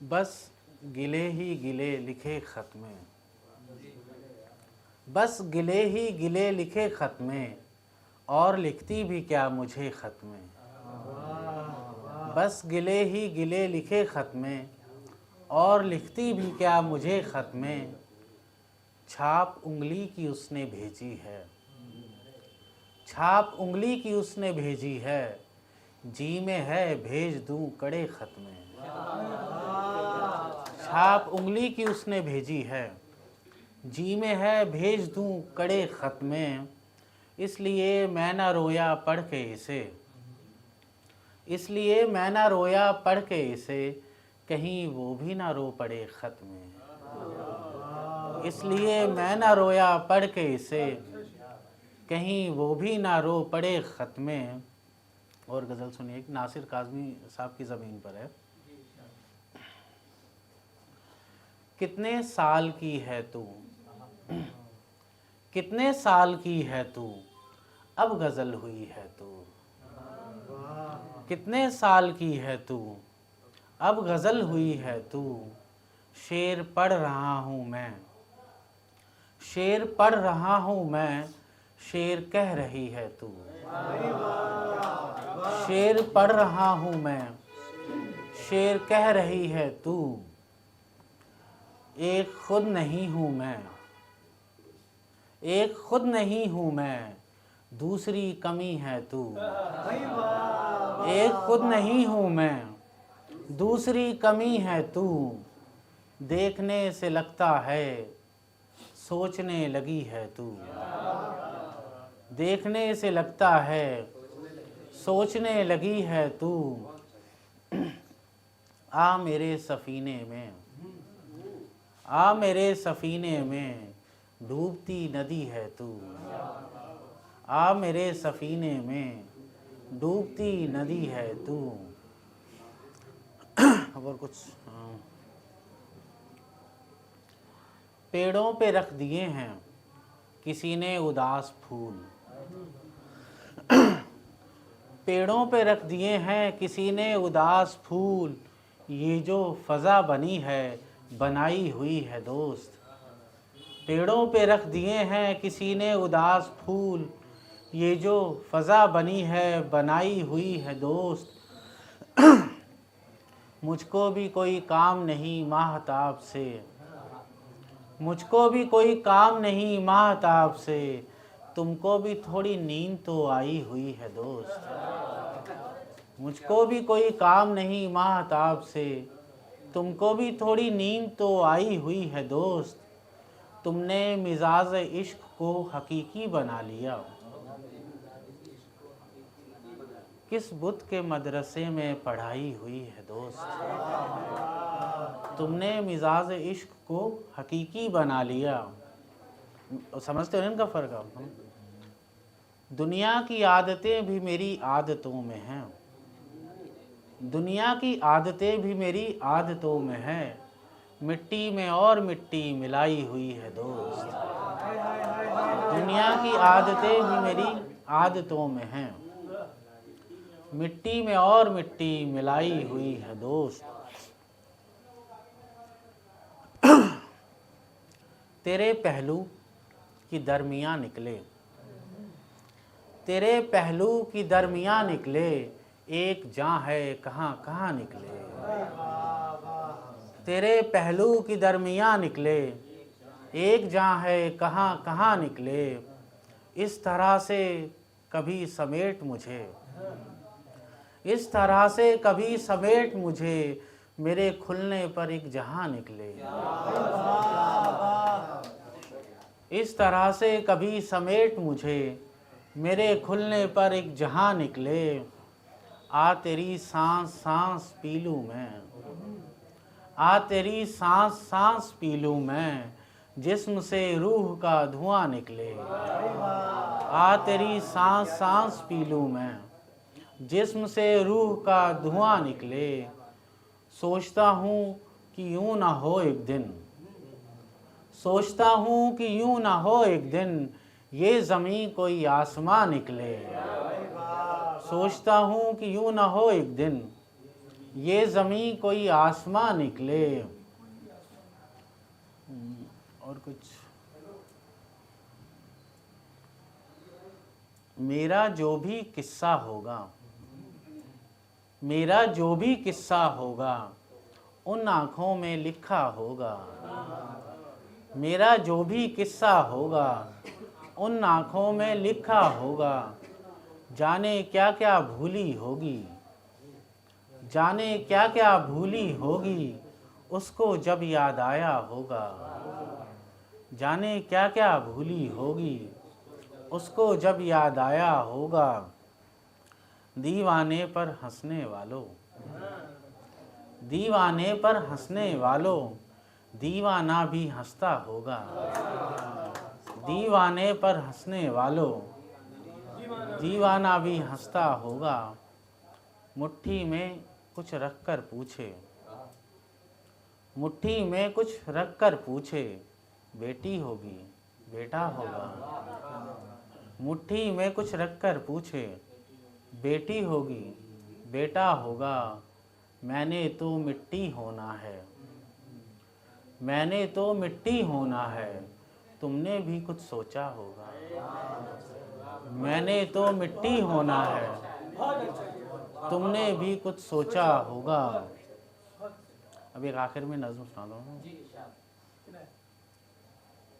बस गिले ही गिले लिखे खत में, बस गिले ही गिले लिखे खत में, और लिखती भी क्या मुझे खत में। बस गिले ही गिले लिखे खत में, और लिखती भी क्या मुझे खत में। छाप उंगली की उसने भेजी है, छाप उंगली की उसने भेजी है, जी में है भेज दूं कड़े खत में। छाप उंगली की उसने भेजी है, जी में है भेज दूं कड़े खत में। इसलिए मैं ना रोया पढ़ के इसे, इसलिए मैं ना रोया पढ़ के इसे, कहीं वो भी ना रो पड़े खत में। इसलिए मैं ना रोया पढ़ के इसे, कहीं वो भी ना रो पड़े खत में। और गज़ल सुनिए, नासिर काज़मी साहब की ज़मीन पर है। कितने साल की है तू, कितने साल की है तू, अब गज़ल हुई है तू। कितने साल की है तू, अब गज़ल हुई है तू। शेर पढ़ रहा हूँ मैं, शेर पढ़ रहा हूँ मैं, शेर कह रही है तू। शेर पढ़ रहा हूँ मैं, शेर कह रही है तू। एक खुद नहीं हूँ मैं, एक खुद नहीं हूँ मैं, दूसरी कमी है तू। एक खुद नहीं हूँ मैं, दूसरी कमी है तू। देखने से लगता है सोचने लगी है तू। देखने से लगता है सोचने लगी है तू। आ मेरे सफ़ीने में, आ मेरे सफ़ीने में, डूबती नदी है तू। आ मेरे सफ़ीने में, डूबती नदी है तू। और कुछ पेड़ों पे रख दिए हैं किसी ने उदास फूल, पेड़ों पे रख दिए हैं किसी ने उदास फूल। ये जो फ़ज़ा बनी है बनाई हुई है दोस्त। पेड़ों पे रख दिए हैं किसी ने उदास फूल, ये जो फ़ज़ा बनी है बनाई हुई है दोस्त। मुझको भी कोई काम नहीं माहताब से, मुझको भी कोई काम नहीं माहताब से, तुमको भी थोड़ी नींद तो आई हुई है दोस्त। मुझको भी कोई काम नहीं माहताब से, तुमको भी थोड़ी नींद तो आई हुई है दोस्त। तुमने मिजाज इश्क को हकीकी बना लिया, किस बुत के मदरसे में पढ़ाई हुई है दोस्त। तुमने मिजाज इश्क को हकीकी बना लिया। समझते हो इनका फ़र्क आप? दुनिया की आदतें भी मेरी आदतों में हैं, दुनिया की आदतें भी मेरी आदतों में हैं। मिट्टी में और मिट्टी मिलाई हुई है दोस्त। दुनिया की आदतें भी मेरी आदतों में हैं, मिट्टी में और मिट्टी मिलाई हुई है दोस्त। तेरे पहलू की दरमियाँ निकले, तेरे पहलू की दरमियाँ निकले, एक जान है कहाँ कहाँ निकले। तेरे पहलू की दरमियाँ निकले, एक जान है कहाँ कहाँ निकले। इस तरह से कभी समेट मुझे, इस तरह से कभी समेट मुझे, मेरे खुलने पर एक जहां निकले। इस तरह से कभी समेट मुझे, मेरे खुलने पर एक जहां निकले। आ तेरी सांस सांस पी लूँ मैं, आ तेरी सांस सांस पी लूँ मैं, जिस्म से रूह का धुआं निकले। आ तेरी सांस सांस पी लूँ मैं, जिस्म से रूह का धुआं निकले। सोचता हूँ कि यूं ना हो एक दिन, सोचता हूँ कि यूं ना हो एक दिन, ये ज़मीं कोई आसमां निकले। सोचता हूँ कि यूं ना हो एक दिन, ये ज़मीं कोई आसमां निकले। और कुछ। मेरा जो भी किस्सा होगा, मेरा जो भी किस्सा होगा, उन आँखों में लिखा होगा। मेरा जो भी किस्सा होगा, उन आँखों में लिखा होगा। जाने क्या क्या भूली होगी, जाने क्या क्या भूली होगी, उसको जब याद आया होगा। जाने क्या क्या भूली होगी, उसको जब याद आया होगा। दीवाने पर हंसने वालों, दीवाने पर हंसने वालों, दीवाना भी हंसता होगा। दीवाने पर हंसने वालों, दीवाना भी हंसता होगा। मुट्ठी में कुछ रख कर पूछे, मुट्ठी में कुछ रख कर पूछे, बेटी होगी बेटा होगा। मुट्ठी में कुछ रख कर पूछे, बेटी होगी बेटा होगा। मैंने तो मिट्टी होना है, मैंने तो मिट्टी होना है, तुमने भी कुछ सोचा होगा। मैंने तो मिट्टी होना है, तुमने भी कुछ सोचा होगा। अब एक आखिर में नज़्म सुना दो।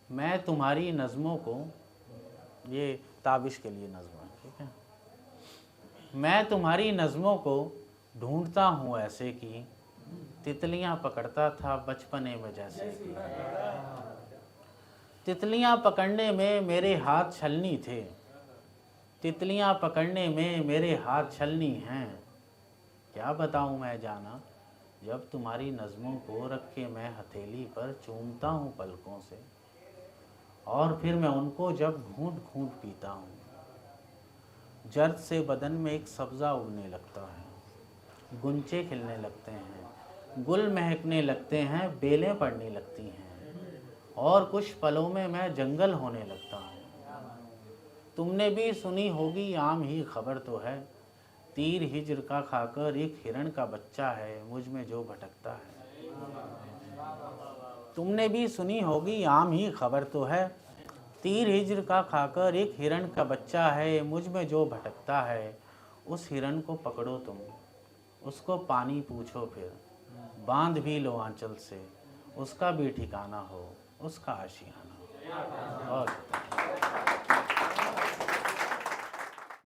मैं तुम्हारी नज़्मों को, ये ताबिश के लिए नज़्म है, ठीक है। मैं तुम्हारी नज़्मों को ढूंढता हूँ ऐसे कि तितलियाँ पकड़ता था बचपने में जैसे कि। तितलियाँ पकड़ने में मेरे हाथ छलनी थे, तितलियाँ पकड़ने में मेरे हाथ छलनी हैं। क्या बताऊँ मैं जाना, जब तुम्हारी नज़्मों को रख के मैं हथेली पर चूमता हूँ पलकों से, और फिर मैं उनको जब घूंट घूंट पीता हूँ, जर्द से बदन में एक सब्ज़ा उगने लगता है, गुंचे खिलने लगते हैं, गुल महकने लगते हैं, बेलें पड़ने लगती हैं, और कुछ पलों में मैं जंगल होने लगता हूँ। तुमने भी सुनी होगी आम ही खबर तो है, तीर हिज्र का खाकर एक हिरण का बच्चा है मुझ में जो भटकता है। तुमने भी सुनी होगी आम ही खबर तो है, तीर हिज्र का खाकर एक हिरण का बच्चा है मुझ में जो भटकता है। उस हिरण को पकड़ो तुम, उसको पानी पूछो, फिर बांध भी लो आंचल से, उसका भी ठिकाना हो, उसका आशियाना हो। और